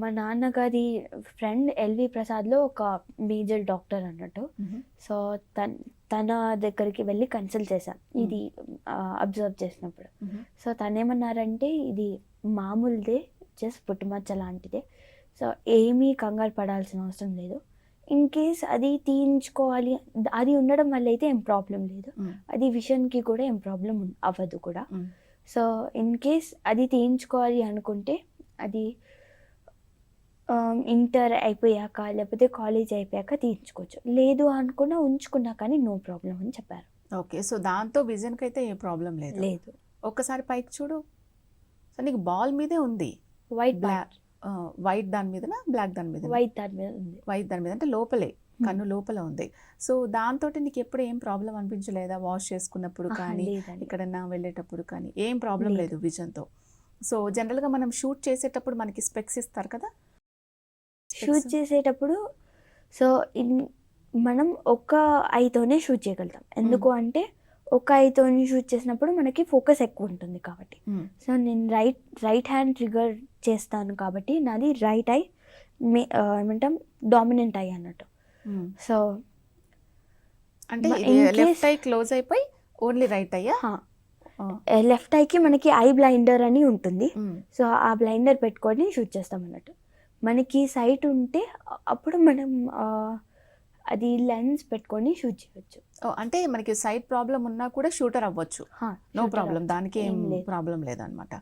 మా నాన్నగారి friend LV ప్రసాద్లో ఒక మేజర్ డాక్టర్ అన్నట్టు. సో తన దగ్గరికి వెళ్ళి కన్సల్ట్ చేశాను ఇది అబ్జర్వ్ చేసినప్పుడు. సో తనేమన్నారంటే ఇది మామూలుదే, జస్ట్ పుట్టుమచ్చ లాంటిదే. సో ఏమీ కంగారు పడాల్సిన అవసరం లేదు. ఇన్ కేస్ అది తీయించుకోవాలి, అది ఉండడం వల్ల అయితే ఏం ప్రాబ్లం లేదు. అది విషన్కి కూడా ఏం ప్రాబ్లం అవ్వదు కూడా. సో ఇన్ కేస్ అది తీయించుకోవాలి అనుకుంటే అది ఇంటర్ అయిపోయాక లేకపోతే కాలేజ్ అయిపోయాక తీయించుకోవచ్చు. లేదు అనుకున్నా ఉంచుకున్నా కానీ నో ప్రాబ్లం అని చెప్పారు. ఓకే. సో దాంతో విజన్కి అయితే ఏ ప్రాబ్లం లేదు. లేదు. ఒక్కసారి పైకి చూడు. సో నీకు బాల్ మీదే ఉంది. వైట్ బ్లాక్ వైట్ దాని మీదనా బ్లాక్ దాని మీద? వైట్ దాని మీద ఉంది. వైట్ దాని మీద అంటే లోపలే, కన్ను లోపల ఉంది. సో దాంతో నీకు ఎప్పుడు ఏం ప్రాబ్లం అనిపించలేదా? వాష్ చేసుకున్నప్పుడు కానీ ఎక్కడన్నా వెళ్ళేటప్పుడు కానీ ఏం ప్రాబ్లం లేదు విజన్తో. సో జనరల్గా మనం షూట్ చేసేటప్పుడు మనకి స్పెక్స్ ఇస్తారు కదా, షూట్ చేసేటప్పుడు సో మనం ఒక ఐతోనే షూట్ చేయగలుగుతాం. ఎందుకు అంటే ఒక ఐతో షూట్ చేసినప్పుడు మనకి ఫోకస్ ఎక్కువ ఉంటుంది కాబట్టి. సో నేను రైట్ హ్యాండ్ ట్రిగర్ చేస్తాను కాబట్టి నాది రైట్ ఐ ఏమంటాం డామినెంట్ ఐ అన్నట్టు. సో అంటే లెఫ్ట్ ఐ క్లోజ్ అయిపోయి ఓన్లీ రైట్ అయ్యా? లెఫ్ట్ ఐకి మనకి ఐ బ్లైండర్ అని ఉంటుంది. సో ఆ బ్లైండర్ పెట్టుకొని షూట్ చేస్తాం అన్నట్టు. మనకి సైట్ ఉంటే అప్పుడు మనం అది లెన్స్ పెట్టుకొని షూట్ చేయవచ్చు. అంటే మనకి సైట్ ప్రాబ్లం ఉన్నా కూడా షూటర్ అవ్వచ్చు, నో ప్రాబ్లం, దానికి ఏం ప్రాబ్లం లేదనమాట.